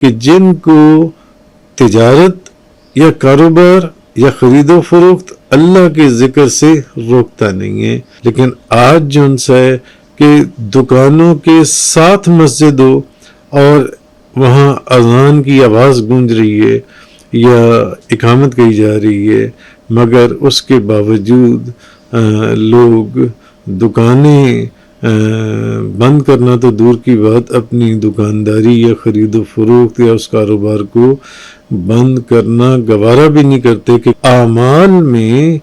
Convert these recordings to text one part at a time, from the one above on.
کہ جن کو تجارت یا کاروبار یا خرید و فروخت اللہ کے ذکر سے روکتا نہیں ہے، لیکن آج جو ان سے ہے کہ دکانوں کے ساتھ مسجد ہو اور وہاں اذان کی آواز گونج رہی ہے یا اقامت کی جا رہی ہے، مگر اس کے باوجود لوگ دکانیں بند کرنا تو دور کی بات، اپنی دکانداری یا خرید و فروخت یا اس کاروبار کو بند کرنا گوارا بھی نہیں کرتے کہ اعمال میں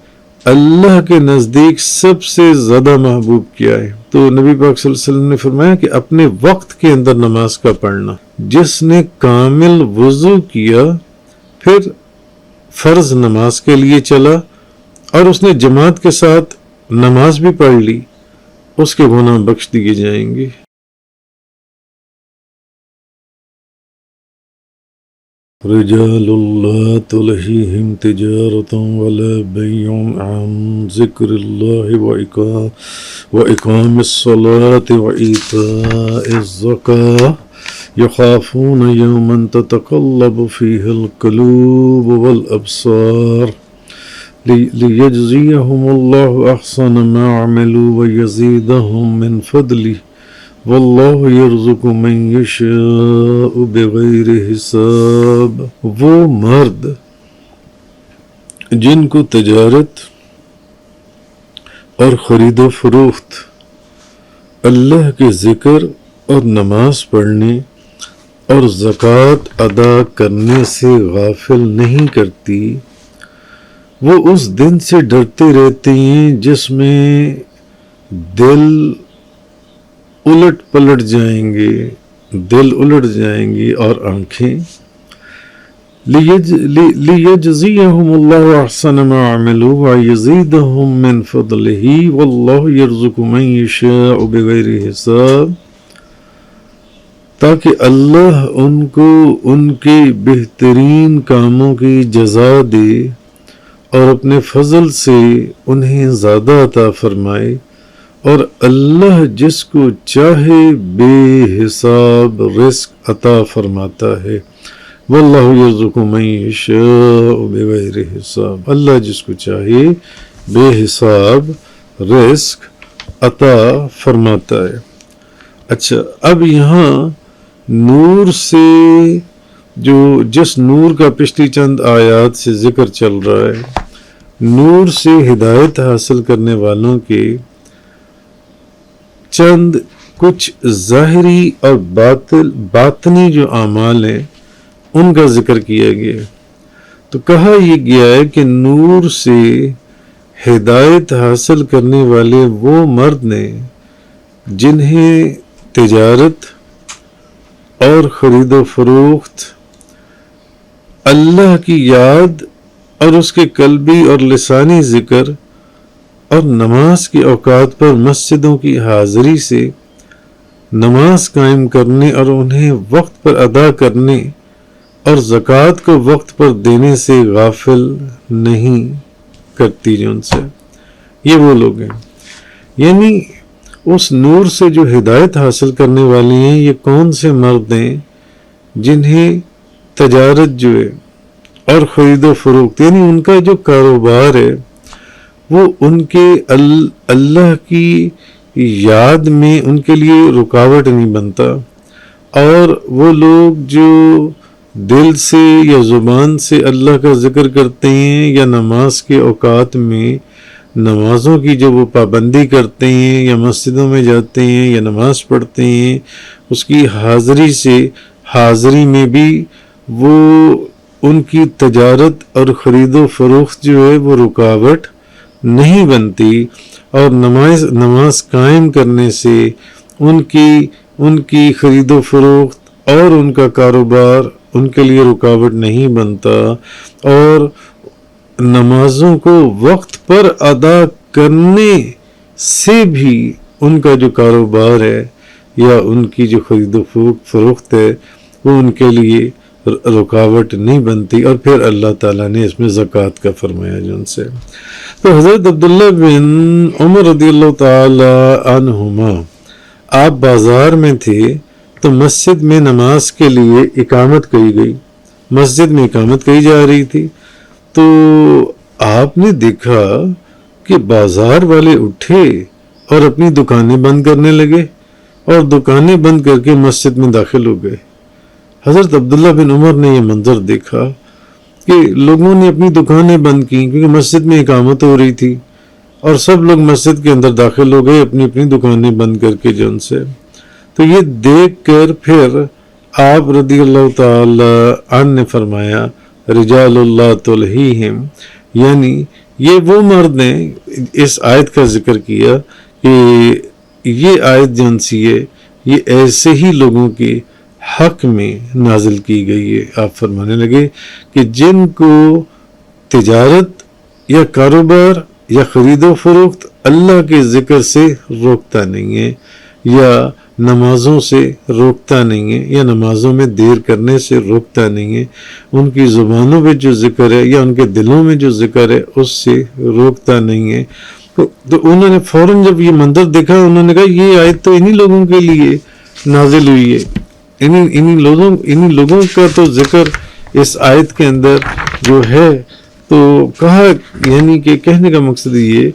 اللہ کے نزدیک سب سے زیادہ محبوب کیا ہے؟ تو نبی پاک صلی اللہ علیہ وسلم نے فرمایا کہ اپنے وقت کے اندر نماز کا پڑھنا. جس نے کامل وضو کیا پھر فرض نماز کے لیے چلا اور اس نے جماعت کے ساتھ نماز بھی پڑھ لی، اس کے گناہ بخش دیے جائیں گے. رجال لا تلهيهم تجارة ولا بيع عن ذكر الله وإقام الصلاة وإيتاء الزكاة يخافون يوما تتقلب فيه القلوب والأبصار ليجزيهم الله أحسن ما عملوا ويزيدهم من فضله واللہ یرزق من یشاء بغیر حساب. وہ مرد جن کو تجارت اور خرید و فروخت اللہ کے ذکر اور نماز پڑھنے اور زکوٰۃ ادا کرنے سے غافل نہیں کرتی، وہ اس دن سے ڈرتے رہتے ہیں جس میں دل الٹ پلٹ جائیں گے، دل الٹ جائیں گی اور آنکھیں. لیجزیہم اللہ احسن ما عملوا ویزیدہم من فضلہ واللہ یرزق من یشاء بغیر حساب، تاکہ اللہ ان کو ان کے بہترین کاموں کی جزا دے اور اپنے فضل سے انہیں زیادہ عطا فرمائے، اور اللہ جس کو چاہے بے حساب رزق عطا فرماتا ہے. واللہ یرزق من یشاء بغیر حساب، اللہ جس کو چاہے بے حساب رزق عطا فرماتا ہے. اچھا، اب یہاں نور سے جس نور کا پچھلی چند آیات سے ذکر چل رہا ہے، نور سے ہدایت حاصل کرنے والوں کے چند کچھ ظاہری اور باطنی جو اعمال ہیں ان کا ذکر کیا گیا. تو کہا یہ گیا ہے کہ نور سے ہدایت حاصل کرنے والے وہ مرد نے جنہیں تجارت اور خرید و فروخت اللہ کی یاد اور اس کے قلبی اور لسانی ذکر اور نماز کے اوقات پر مسجدوں کی حاضری سے نماز قائم کرنے اور انہیں وقت پر ادا کرنے اور زکوٰۃ کو وقت پر دینے سے غافل نہیں کرتی جو ان سے، یہ وہ لوگ ہیں. یعنی اس نور سے جو ہدایت حاصل کرنے والے ہیں، یہ کون سے مرد ہیں جنہیں تجارت جو ہے اور خرید و فروخت، یعنی ان کا جو کاروبار ہے وہ ان کے اللہ کی یاد میں ان کے لیے رکاوٹ نہیں بنتا، اور وہ لوگ جو دل سے یا زبان سے اللہ کا ذکر کرتے ہیں یا نماز کے اوقات میں نمازوں کی جو وہ پابندی کرتے ہیں یا مسجدوں میں جاتے ہیں یا نماز پڑھتے ہیں، اس کی حاضری میں بھی وہ ان کی تجارت اور خرید و فروخت جو ہے وہ رکاوٹ نہیں بنتی، اور نماز قائم کرنے سے ان کی خرید و فروخت اور ان کا کاروبار ان کے لیے رکاوٹ نہیں بنتا، اور نمازوں کو وقت پر ادا کرنے سے بھی ان کا جو کاروبار ہے یا ان کی جو خرید و فروخت ہے وہ ان کے لیے رکاوٹ نہیں بنتی. اور پھر اللہ تعالیٰ نے اس میں زکوٰۃ کا فرمایا جن سے. تو حضرت عبداللہ بن عمر رضی اللہ تعالی عنہما آپ بازار میں تھے تو مسجد میں نماز کے لیے اقامت کہی گئی، مسجد میں اقامت کہی جا رہی تھی، تو آپ نے دیکھا کہ بازار والے اٹھے اور اپنی دکانیں بند کرنے لگے اور دکانیں بند کر کے مسجد میں داخل ہو گئے۔ حضرت عبداللہ بن عمر نے یہ منظر دیکھا کہ لوگوں نے اپنی دکانیں بند کی کیونکہ مسجد میں اقامت ہو رہی تھی، اور سب لوگ مسجد کے اندر داخل ہو گئے اپنی اپنی دکانیں بند کر کے جن سے۔ تو یہ دیکھ کر پھر آپ رضی اللہ تعالی عنہ نے فرمایا رجال اللہ تلہیہم، یعنی یہ وہ مرد ہیں، اس آیت کا ذکر کیا کہ یہ آیت جن سی ہے یہ ایسے ہی لوگوں کے حق میں نازل کی گئی ہے۔ آپ فرمانے لگے کہ جن کو تجارت یا کاروبار یا خرید و فروخت اللہ کے ذکر سے روکتا نہیں ہے، یا نمازوں سے روکتا نہیں ہے، یا نمازوں میں دیر کرنے سے روکتا نہیں ہے، ان کی زبانوں میں جو ذکر ہے یا ان کے دلوں میں جو ذکر ہے اس سے روکتا نہیں ہے۔ تو انہوں نے فوراً جب یہ منظر دیکھا انہوں نے کہا یہ آیت تو انہی لوگوں کے لیے نازل ہوئی ہے، انہی لوگوں کا تو ذکر اس آیت کے اندر جو ہے۔ تو کہا، یعنی کہ کہنے کا مقصد یہ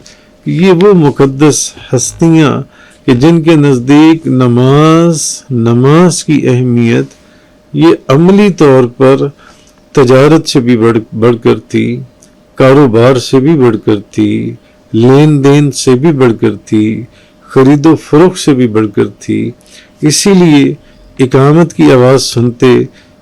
کہ یہ وہ مقدس ہستیاں کہ جن کے نزدیک نماز کی اہمیت یہ عملی طور پر تجارت سے بھی بڑھ کر تھی، کاروبار سے بھی بڑھ کر تھی، لین دین سے بھی بڑھ کر تھی، خرید و فروخت سے بھی بڑھ کر تھی۔ اسی لیے اقامت کی آواز سنتے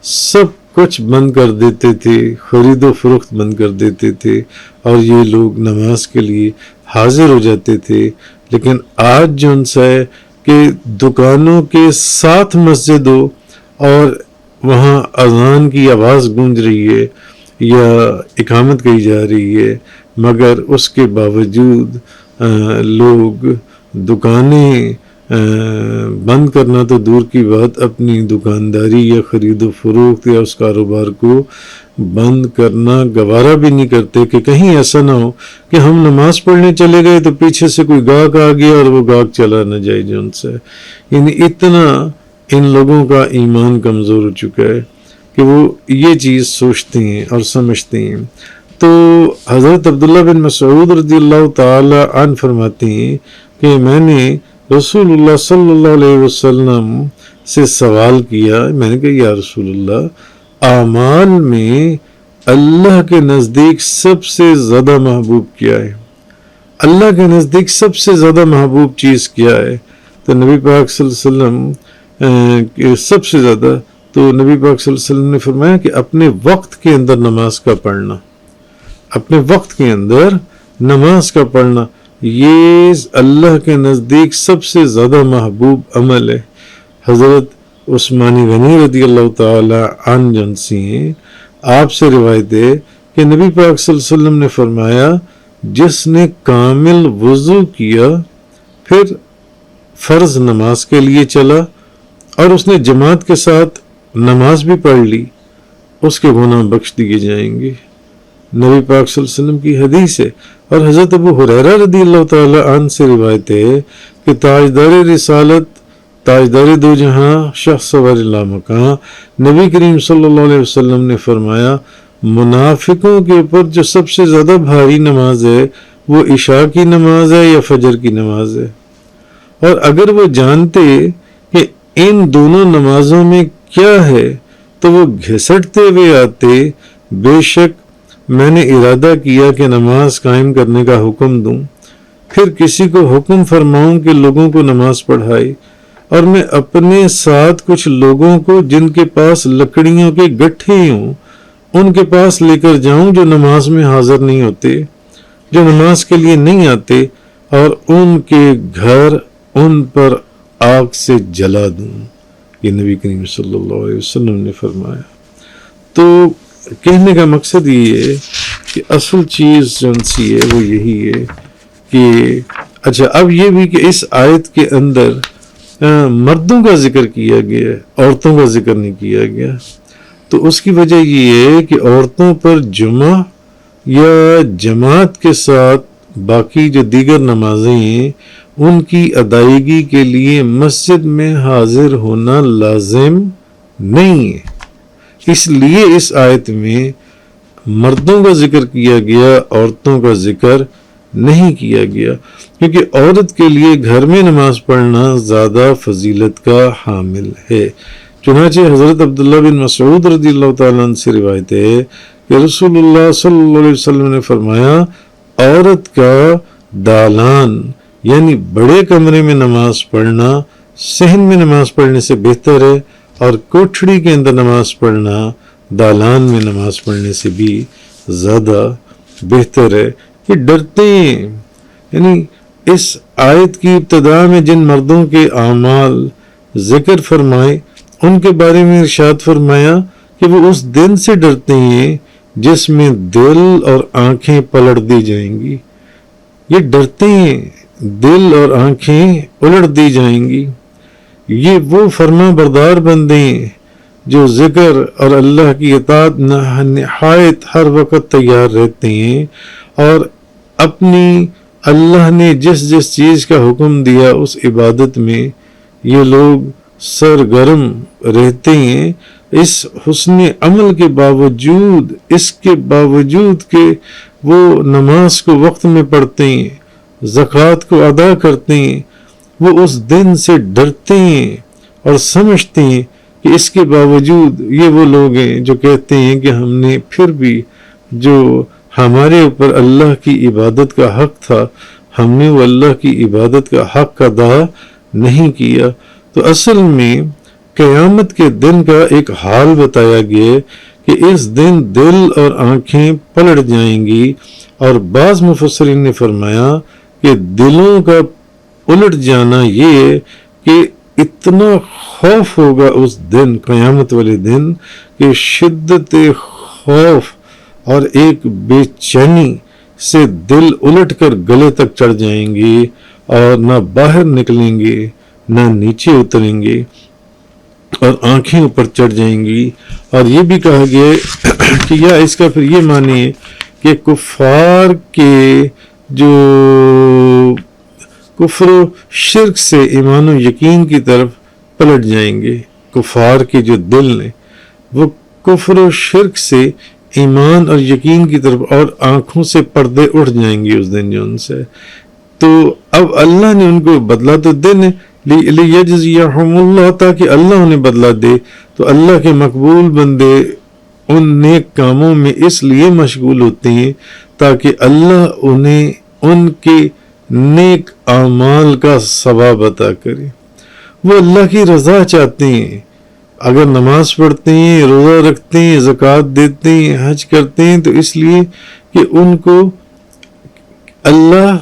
سب کچھ بند کر دیتے تھے، خرید و فروخت بند کر دیتے تھے، اور یہ لوگ نماز کے لیے حاضر ہو جاتے تھے۔ لیکن آج جو ان سے ہے کہ دکانوں کے ساتھ مسجد ہو اور وہاں اذان کی آواز گونج رہی ہے یا اقامت کہی جا رہی ہے، مگر اس کے باوجود لوگ دکانیں بند کرنا تو دور کی بات، اپنی دکانداری یا خرید و فروخت یا اس کاروبار کو بند کرنا گوارا بھی نہیں کرتے کہ کہیں ایسا نہ ہو کہ ہم نماز پڑھنے چلے گئے تو پیچھے سے کوئی گاہک آ گیا اور وہ گاہک چلا نہ جائے جو ان سے۔ یعنی اتنا ان لوگوں کا ایمان کمزور ہو چکا ہے کہ وہ یہ چیز سوچتے ہیں اور سمجھتے ہیں۔ تو حضرت عبداللہ بن مسعود رضی اللہ تعالی عنہ فرماتے ہیں کہ میں نے رسول اللہ صلی اللہ علیہ وسلم سے سوال کیا، میں نے کہا یا رسول اللہ، اعمال میں اللہ کے نزدیک سب سے زیادہ محبوب کیا ہے؟ اللہ کے نزدیک سب سے زیادہ محبوب چیز کیا ہے؟ تو نبی پاک صلی اللہ علیہ وسلم سب سے زیادہ، تو نبی پاک صلی اللہ علیہ وسلم نے فرمایا کہ اپنے وقت کے اندر نماز کا پڑھنا، اپنے وقت کے اندر نماز کا پڑھنا یہ اللہ کے نزدیک سب سے زیادہ محبوب عمل ہے۔ حضرت عثمان غنی رضی اللہ تعالی عنہ جنسی ہیں، آپ سے روایت ہے کہ نبی پاک صلی اللہ علیہ وسلم نے فرمایا جس نے کامل وضو کیا پھر فرض نماز کے لیے چلا اور اس نے جماعت کے ساتھ نماز بھی پڑھ لی، اس کے گناہ بخش دیے جائیں گے۔ نبی پاک صلی اللہ علیہ وسلم کی حدیث ہے۔ اور حضرت ابو ہریرہ رضی اللہ تعالی عنہ سے روایت ہے کہ تاجدار رسالت، تاجدار دو جہاں، شخص سوار لامکاں، نبی کریم صلی اللہ علیہ وسلم نے فرمایا منافقوں کے اوپر جو سب سے زیادہ بھاری نماز ہے وہ عشاء کی نماز ہے یا فجر کی نماز ہے، اور اگر وہ جانتے کہ ان دونوں نمازوں میں کیا ہے تو وہ گھسٹتے ہوئے آتے، بے شک میں نے ارادہ کیا کہ نماز قائم کرنے کا حکم دوں، پھر کسی کو حکم فرماؤں کہ لوگوں کو نماز پڑھائے، اور میں اپنے ساتھ کچھ لوگوں کو جن کے پاس لکڑیوں کے گٹھے ہوں ان کے پاس لے کر جاؤں جو نماز میں حاضر نہیں ہوتے، جو نماز کے لیے نہیں آتے، اور ان کے گھر ان پر آگ سے جلا دوں۔ یہ نبی کریم صلی اللہ علیہ وسلم نے فرمایا۔ تو کہنے کا مقصد یہ ہے کہ اصل چیز جو سی ہے وہ یہی ہے کہ اچھا اب یہ بھی کہ اس آیت کے اندر مردوں کا ذکر کیا گیا ہے، عورتوں کا ذکر نہیں کیا گیا، تو اس کی وجہ یہ ہے کہ عورتوں پر جمعہ یا جماعت کے ساتھ باقی جو دیگر نمازیں ہیں ان کی ادائیگی کے لیے مسجد میں حاضر ہونا لازم نہیں ہے۔ اس لیے اس آیت میں مردوں کا ذکر کیا گیا، عورتوں کا ذکر نہیں کیا گیا، کیونکہ عورت کے لیے گھر میں نماز پڑھنا زیادہ فضیلت کا حامل ہے۔ چنانچہ حضرت عبداللہ بن مسعود رضی اللہ تعالیٰ عنہ سے روایت ہے کہ رسول اللہ صلی اللہ علیہ وسلم نے فرمایا، عورت کا دالان یعنی بڑے کمرے میں نماز پڑھنا صحن میں نماز پڑھنے سے بہتر ہے، اور کوٹھڑی کے اندر نماز پڑھنا دالان میں نماز پڑھنے سے بھی زیادہ بہتر ہے۔ یہ ڈرتے ہیں، یعنی اس آیت کی ابتدا میں جن مردوں کے اعمال ذکر فرمائے ان کے بارے میں ارشاد فرمایا کہ وہ اس دن سے ڈرتے ہیں جس میں دل اور آنکھیں پلٹ دی جائیں گی۔ یہ ڈرتے ہیں دل اور آنکھیں الٹ دی جائیں گی۔ یہ وہ فرما بردار بندے ہیں جو ذکر اور اللہ کی اطاعت نہایت ہر وقت تیار رہتے ہیں، اور اپنی اللہ نے جس جس چیز کا حکم دیا اس عبادت میں یہ لوگ سرگرم رہتے ہیں۔ اس حسن عمل کے باوجود، اس کے باوجود کہ وہ نماز کو وقت میں پڑھتے ہیں، زکوٰۃ کو ادا کرتے ہیں، وہ اس دن سے ڈرتے ہیں اور سمجھتے ہیں کہ اس کے باوجود یہ وہ لوگ ہیں جو کہتے ہیں کہ ہم نے پھر بھی جو ہمارے اوپر اللہ کی عبادت کا حق تھا، ہم نے وہ اللہ کی عبادت کا حق ادا نہیں کیا۔ تو اصل میں قیامت کے دن کا ایک حال بتایا گیا کہ اس دن دل اور آنکھیں پلٹ جائیں گی، اور بعض مفسرین نے فرمایا کہ دلوں کا الٹ جانا یہ ہے کہ اتنا خوف ہوگا اس دن، قیامت والے دن، کہ شدت خوف اور ایک بے چینی سے دل الٹ کر گلے تک چڑھ جائیں گے، اور نہ باہر نکلیں گے نہ نیچے اتریں گے، اور آنکھیں اوپر چڑھ جائیں گی۔ اور یہ بھی کہا گیا کہ یا اس کا پھر یہ معنی ہے کہ کفار کے جو کفر و شرک سے ایمان و یقین کی طرف پلٹ جائیں گے، کفار کے جو دل نے وہ کفر و شرک سے ایمان اور یقین کی طرف، اور آنکھوں سے پردے اٹھ جائیں گے اس دن جو ان سے۔ تو اب اللہ نے ان کو بدلہ تو دینے لیجزیہم اللہ، تاکہ اللہ انہیں بدلہ دے۔ تو اللہ کے مقبول بندے ان نیک کاموں میں اس لیے مشغول ہوتے ہیں تاکہ اللہ انہیں ان کے نیک اعمال کا ثواب عطا کرے۔ وہ اللہ کی رضا چاہتے ہیں، اگر نماز پڑھتے ہیں، روزہ رکھتے ہیں، زکوٰۃ دیتے ہیں، حج کرتے ہیں، تو اس لیے کہ ان کو اللہ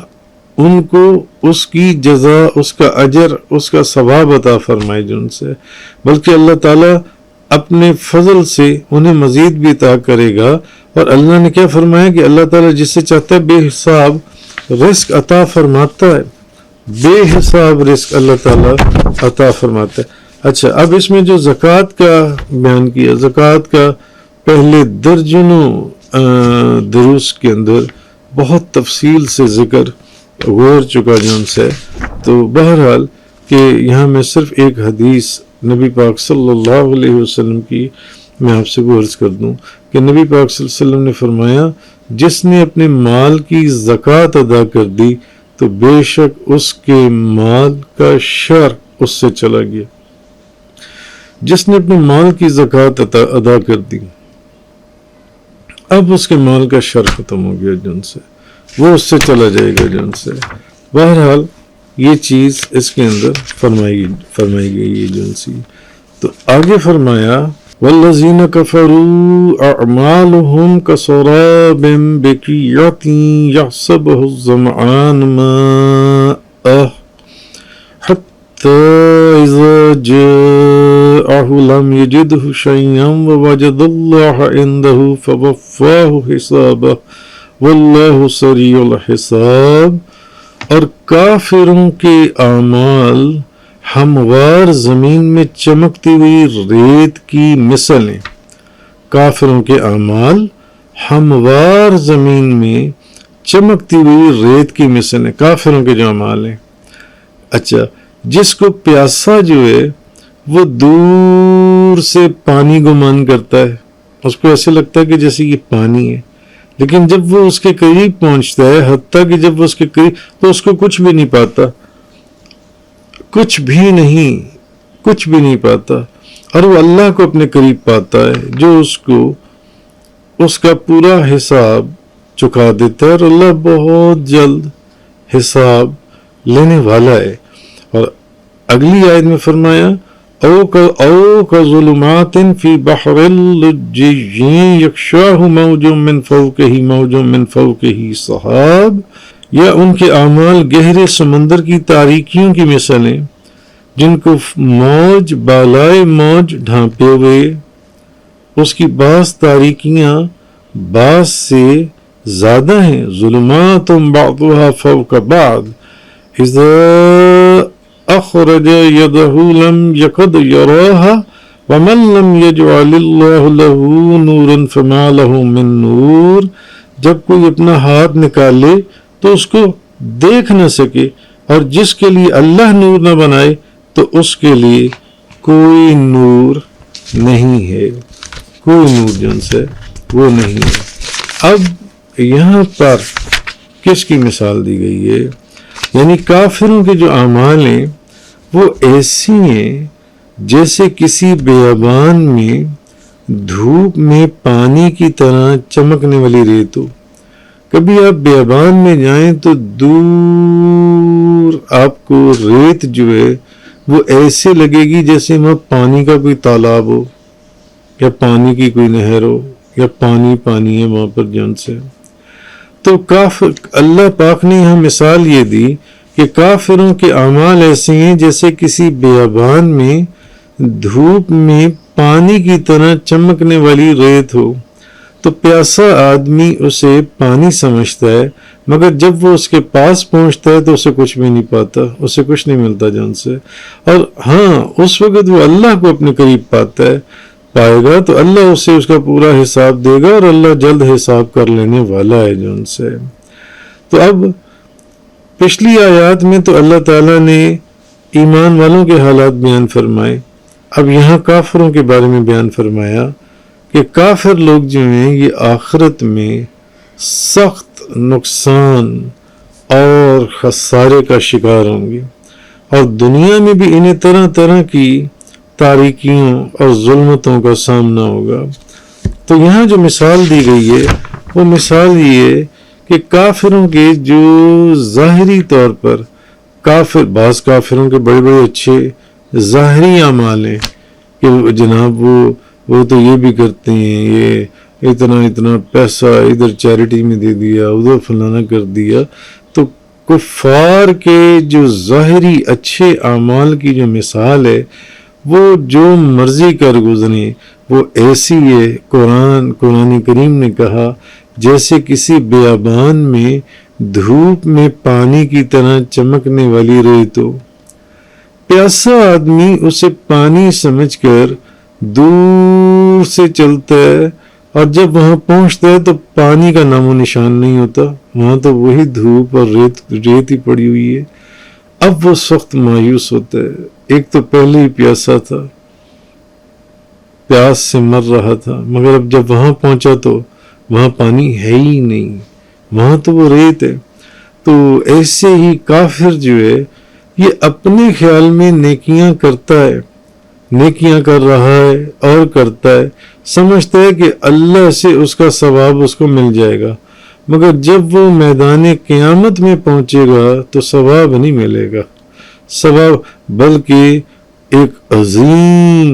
ان کو اس کی جزا، اس کا اجر، اس کا ثواب عطا فرمائے جو ان سے، بلکہ اللہ تعالیٰ اپنے فضل سے انہیں مزید بھی عطا کرے گا۔ اور اللہ نے کیا فرمایا کہ اللہ تعالیٰ جس سے چاہتا ہے بے حساب رزق عطا فرماتا ہے، بے حساب رزق اللہ تعالیٰ عطا فرماتا ہے۔ اچھا، اب اس میں جو زکوٰۃ کا بیان کیا، زکوٰۃ کا پہلے درجنوں دروس کے اندر بہت تفصیل سے ذکر غور چکا جن سے، تو بہرحال کہ یہاں میں صرف ایک حدیث نبی پاک صلی اللہ علیہ وسلم کی میں آپ سے عرض کر دوں کہ نبی پاک صلی اللہ علیہ وسلم نے فرمایا، جس نے اپنے مال کی زکوٰۃ ادا کر دی تو بے شک اس کے مال کا شر اس سے چلا گیا۔ جس نے اپنے مال کی زکوٰۃ ادا کر دی، اب اس کے مال کا شر ختم ہو گیا جن سے، وہ اس سے چلا جائے گا جن سے۔ بہرحال یہ چیز اس کے اندر فرمائی گئی ہے جن سی۔ تو آگے فرمایا، والذین کفروا اعمالهم کسراب بقیعۃ یحسبہ الظمآن ماء حتی اذا جاءہ لم یجدہ شیئا ووجد اللہ عندہ فوفاہ حسابہ واللہ سریع الحساب۔ اور کافروں کے اعمال ہموار زمین میں چمکتی ہوئی ریت کی مثل ہیں۔ کافروں کے اعمال ہموار زمین میں چمکتی ہوئی ریت کی مثل ہیں، کافروں کے جو اعمال ہیں۔ اچھا، جس کو پیاسا جو ہے وہ دور سے پانی گمان کرتا ہے، اس کو ایسے لگتا ہے کہ جیسے یہ پانی ہے، لیکن جب وہ اس کے قریب پہنچتا ہے، حتیٰ کہ جب وہ اس کے قریب، تو اس کو کچھ بھی نہیں پاتا، کچھ بھی نہیں پاتا، اور وہ اللہ کو اپنے قریب پاتا ہے جو اس کو اس کا پورا حساب چکا دیتا ہے، اور اللہ بہت جلد حساب لینے والا ہے۔ اور اگلی آیت میں فرمایا او کظلمات فی بحر اللجی یغشاہ موج من فوقہ سحاب، یا ان کے اعمال گہرے سمندر کی تاریکیوں کی مثالیں جن کو موج بالائے موج ڈھانپے ہوئے، اس کی بعض تاریکیاں بعض سے زیادہ ہیں، ظلمات بعضها فوق بعض اذا اخرج يده لم يكد يراها ومن لم يجعل الله له نورا فما له من نور، جب کوئی اپنا ہاتھ نکالے تو اس کو دیکھ نہ سکے، اور جس کے لیے اللہ نور نہ بنائے تو اس کے لیے کوئی نور نہیں ہے، کوئی نور جن سے وہ نہیں ہے۔ اب یہاں پر کس کی مثال دی گئی ہے؟ یعنی کافروں کے جو اعمال ہیں وہ ایسی ہیں جیسے کسی بیابان میں دھوپ میں پانی کی طرح چمکنے والی ریت ہو۔ کبھی آپ بیابان میں جائیں تو دور آپ کو ریت جو ہے وہ ایسے لگے گی جیسے وہاں پانی کا کوئی تالاب ہو، یا پانی کی کوئی نہر ہو، یا پانی ہے وہاں پر جن سے۔ تو اللہ پاک نے یہاں مثال یہ دی کہ کافروں کے اعمال ایسے ہیں جیسے کسی بیابان میں دھوپ میں پانی کی طرح چمکنے والی ریت ہو، تو پیاسا آدمی اسے پانی سمجھتا ہے، مگر جب وہ اس کے پاس پہنچتا ہے تو اسے کچھ بھی نہیں پاتا، اسے کچھ نہیں ملتا جان سے۔ اور ہاں، اس وقت وہ اللہ کو اپنے قریب پائے گا تو اللہ اسے اس کا پورا حساب دے گا، اور اللہ جلد حساب کر لینے والا ہے جان سے۔ تو اب پچھلی آیات میں تو اللہ تعالیٰ نے ایمان والوں کے حالات بیان فرمائے، اب یہاں کافروں کے بارے میں بیان فرمایا کہ کافر لوگ جو ہیں یہ آخرت میں سخت نقصان اور خسارے کا شکار ہوں گے، اور دنیا میں بھی انہیں طرح طرح کی تاریکیوں اور ظلمتوں کا سامنا ہوگا۔ تو یہاں جو مثال دی گئی ہے وہ مثال یہ ہے کہ کافروں کے جو ظاہری طور پر بعض کافروں کے بڑے بڑے اچھے ظاہری اعمال ہیں کہ جناب وہ تو یہ بھی کرتے ہیں، یہ اتنا پیسہ ادھر چیریٹی میں دے دیا، ادھر فلانا کر دیا۔ تو کفار کے جو ظاہری اچھے اعمال کی جو مثال ہے وہ جو مرضی کر گزریں وہ ایسی ہے، قرآن کریم نے کہا جیسے کسی بیابان میں دھوپ میں پانی کی طرح چمکنے والی ریت ہو۔ پیاسا آدمی اسے پانی سمجھ کر دور سے چلتا ہے، اور جب وہاں پہنچتا ہے تو پانی کا نام و نشان نہیں ہوتا، وہاں تو وہی دھوپ اور ریت ہی پڑی ہوئی ہے۔ اب وہ سخت مایوس ہوتا ہے، ایک تو پہلے ہی پیاسا تھا، پیاس سے مر رہا تھا، مگر اب جب وہاں پہنچا تو وہاں پانی ہے ہی نہیں، وہاں تو وہ ریت ہے۔ تو ایسے ہی کافر جو ہے یہ اپنے خیال میں نیکیاں کرتا ہے، نیکیاں کر رہا ہے اور کرتا ہے، سمجھتا ہے کہ اللہ سے اس کا ثواب اس کو مل جائے گا، مگر جب وہ میدان قیامت میں پہنچے گا تو ثواب نہیں ملے گا، ثواب بلکہ ایک عظیم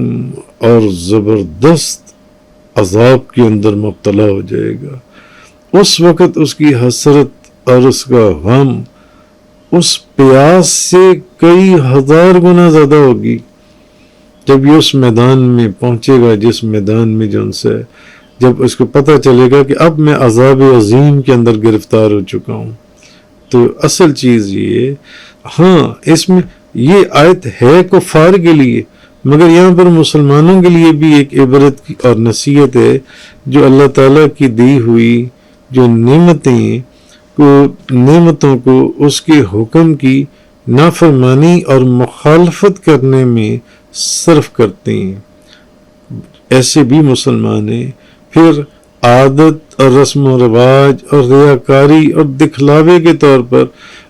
اور زبردست عذاب کے اندر مبتلا ہو جائے گا۔ اس وقت اس کی حسرت اور اس کا غم اس پیاس سے کئی ہزار گنا زیادہ ہوگی جب یہ اس میدان میں پہنچے گا، جس میدان میں جو ان سے جب اس کو پتہ چلے گا کہ اب میں عذاب عظیم کے اندر گرفتار ہو چکا ہوں۔ تو اصل چیز یہ ہاں اس میں یہ آیت ہے کفار کے لیے، مگر یہاں پر مسلمانوں کے لیے بھی ایک عبرت اور نصیحت ہے، جو اللہ تعالیٰ کی دی ہوئی جو نعمتوں کو اس کے حکم کی نافرمانی اور مخالفت کرنے میں صرف کرتے ہیں۔ ایسے بھی مسلمان ہیں پھر عادت اور رسم و رواج اور ریاکاری اور دکھلاوے کے طور پر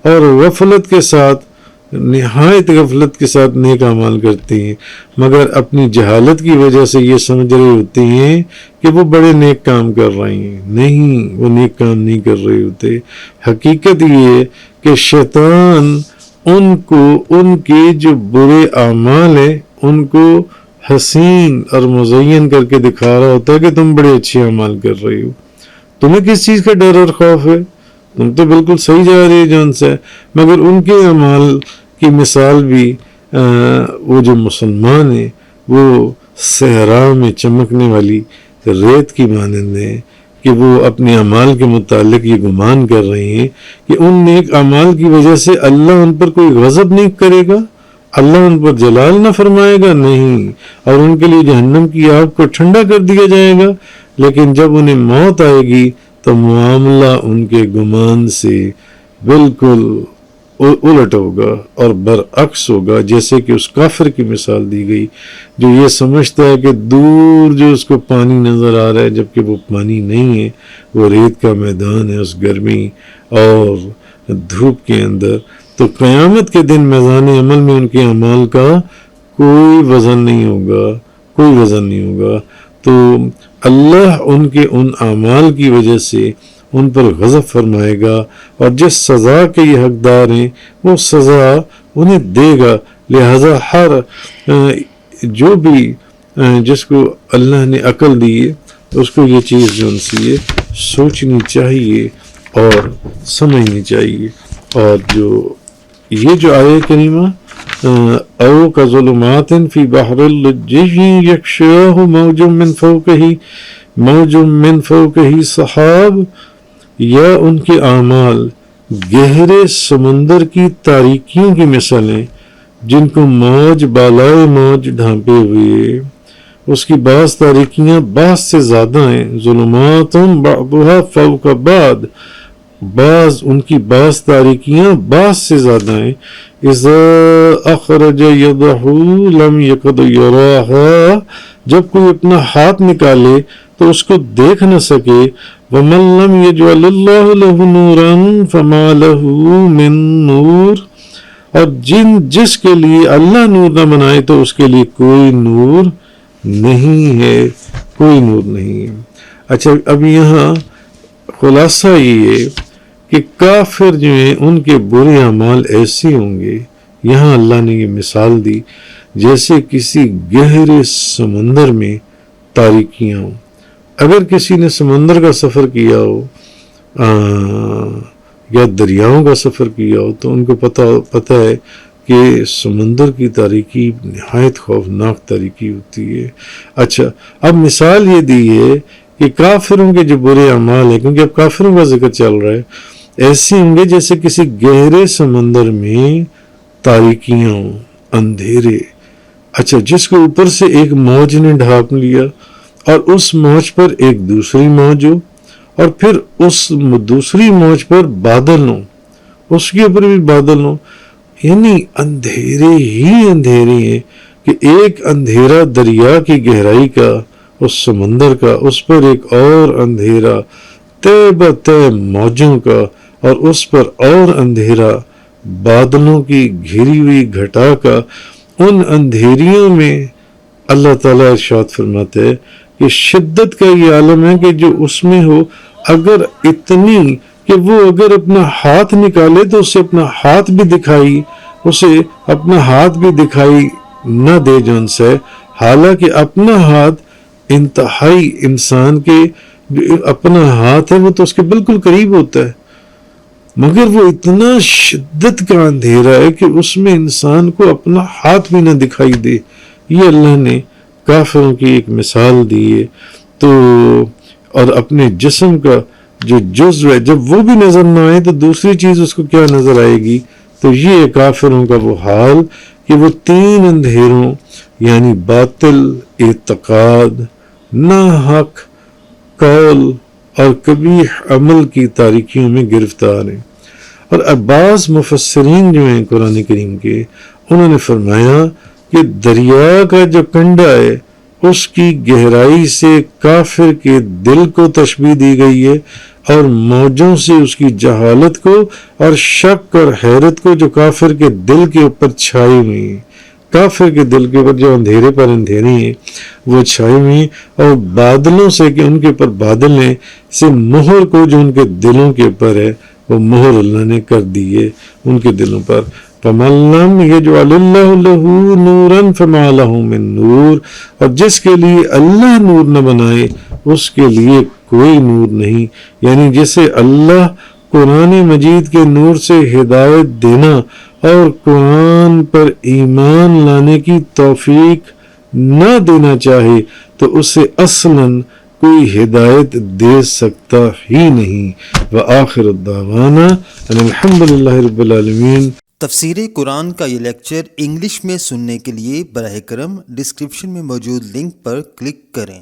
اور غفلت کے ساتھ، نہایت غفلت کے ساتھ نیک اعمال کرتے ہیں، مگر اپنی جہالت کی وجہ سے یہ سمجھ رہے ہوتے ہیں کہ وہ بڑے نیک کام کر رہے ہیں۔ نہیں، وہ نیک کام نہیں کر رہے ہوتے۔ حقیقت یہ ہے کہ شیطان ان کو ان کے جو برے اعمال ہیں ان کو حسین اور مزین کر کے دکھا رہا ہوتا ہے کہ تم بڑے اچھے اعمال کر رہے ہو۔ تمہیں کس چیز کا ڈر اور خوف ہے؟ تم تو بالکل صحیح جا رہی ہے جون سے، مگر ان کے اعمال کی مثال بھی وہ جو مسلمان ہیں وہ صحرا میں چمکنے والی ریت کی مانند ہے کہ وہ اپنے اعمال کے متعلق یہ گمان کر رہے ہیں کہ ان نیک اعمال کی وجہ سے اللہ ان پر کوئی غضب نہیں کرے گا، اللہ ان پر جلال نہ فرمائے گا، نہیں، اور ان کے لیے جہنم کی آگ کو ٹھنڈا کر دیا جائے گا۔ لیکن جب انہیں موت آئے گی تو معاملہ ان کے گمان سے بالکل الٹ ہوگا اور برعکس ہوگا، جیسے کہ اس کافر کی مثال دی گئی جو یہ سمجھتا ہے کہ دور جو اس کو پانی نظر آ رہا ہے جبکہ وہ پانی نہیں ہے، وہ ریت کا میدان ہے اس گرمی اور دھوپ کے اندر۔ تو قیامت کے دن میدان عمل میں ان کے اعمال کا کوئی وزن نہیں ہوگا، کوئی وزن نہیں ہوگا۔ تو اللہ ان کے ان اعمال کی وجہ سے ان پر غضب فرمائے گا اور جس سزا کے یہ حقدار ہیں وہ سزا انہیں دے گا۔ لہذا ہر جو بھی جس کو اللہ نے عقل دی ہے اس کو یہ چیز جو ان سے یہ سوچنی چاہیے اور سمجھنی چاہیے۔ اور یہ جو آیہ کریمہ او کا ظلمات فی بحر اللجی یغشاہ موج من فوقہ سحاب، یا ان کے اعمال گہرے سمندر کی تاریکیوں کی مثالیں جن کو موج بالائے موج ڈھانپے ہوئے، اس کی بعض تاریکیاں بعض سے زیادہ ہیں، ظلمات بعضها فوق بعض، بعض ان کی بعض تاریکیاں بعض سے زیادہ ہیں، اذا اخرج یدہ لم یکد یراہا، جب کوئی اپنا ہاتھ نکالے تو اس کو دیکھ نہ سکے، وَمَن لَّمْ يَجْعَلِ اللَّهُ لَهُ نُورًا فَمَا لَهُ مِن نور، اور جس کے لیے اللہ نور نہ بنائے تو اس کے لیے کوئی نور نہیں ہے، کوئی نور نہیں ہے۔ اچھا، اب یہاں خلاصہ یہ ہے کہ کافر جو ہیں ان کے برے اعمال ایسے ہوں گے، یہاں اللہ نے یہ مثال دی جیسے کسی گہرے سمندر میں تاریکیاں ہوں۔ اگر کسی نے سمندر کا سفر کیا ہو یا دریاؤں کا سفر کیا ہو تو ان کو پتہ ہے کہ سمندر کی تاریکی نہایت خوفناک تاریکی ہوتی ہے۔ اچھا، اب مثال یہ دی ہے کہ کافروں کے جو برے اعمال ہیں، کیونکہ اب کافروں کا ذکر چل رہا ہے، ایسے ہوں گے جیسے کسی گہرے سمندر میں تاریکیاں ہوں، اندھیرے۔ اچھا، جس کو اوپر سے ایک موج نے ڈھانپ لیا اور اس موج پر ایک دوسری موج ہو اور پھر اس دوسری موج پر بادل ہوں، اس کے اوپر بھی بادل ہوں، یعنی اندھیرے ہی اندھیرے ہیں کہ ایک اندھیرا دریا کی گہرائی کا، اس سمندر کا، اس پر ایک اور اندھیرا طے بطے موجوں کا، اور اس پر اور اندھیرا بادلوں کی گھری ہوئی گھٹا کا۔ ان اندھیریوں میں اللہ تعالیٰ ارشاد فرماتے ہیں کہ شدت کا یہ عالم ہے کہ جو اس میں ہو، اگر اتنی کہ وہ اگر اپنا ہاتھ نکالے تو اسے اپنا ہاتھ بھی دکھائی نہ دے جون سے، حالانکہ اپنا ہاتھ انتہائی انسان کے اپنا ہاتھ ہے وہ تو اس کے بالکل قریب ہوتا ہے، مگر وہ اتنا شدت کا اندھیرا ہے کہ اس میں انسان کو اپنا ہاتھ بھی نہ دکھائی دے۔ یہ اللہ نے کافروں کی ایک مثال دی ہے۔ تو اور اپنے جسم کا جو جزو ہے جب وہ بھی نظر نہ آئے تو دوسری چیز اس کو کیا نظر آئے گی؟ تو یہ کافروں کا وہ حال کہ وہ تین اندھیروں یعنی باطل، اعتقاد، ناحق قول اور قبیح عمل کی تاریکیوں میں گرفتار ہیں۔ اور بعض مفسرین جو ہیں قرآن کریم کے، انہوں نے فرمایا کہ دریا کا جو کنڈا ہے اس کی گہرائی سے کافر کے دل کو تشبیہ دی گئی ہے، اور موجوں سے اس کی جہالت کو اور شک اور حیرت کو جو کافر کے دل کے اوپر چھائی ہوئی ہیں، کافر کے دل کے اوپر جو اندھیرے پر اندھیری ہیں وہ چھائی ہوئی، اور بادلوں سے کہ ان کے اوپر بادل ہیں سے مہر کو جو ان کے دلوں کے اوپر ہے وہ مہر اللہ نے کر دی ہے ان کے دلوں پر۔ فَمَن لَّمْ يَجْعَلِ اللَّهُ لَهُ نُورًا فَمَا لَهُ مِن نور، اور جس کے لیے اللہ نور نہ بنائے اس کے لیے کوئی نور نہیں۔ یعنی جسے اللہ قرآن مجید کے نور سے ہدایت دینا اور قرآن پر ایمان لانے کی توفیق نہ دینا چاہے تو اسے اصلاً کوئی ہدایت دے سکتا ہی نہیں۔ وآخر الدعوانا ان الحمد للہ رب العالمین۔ تفسیر قرآن کا یہ لیکچر انگلش میں سننے کے لیے براہ کرم ڈسکرپشن میں موجود لنک پر کلک کریں۔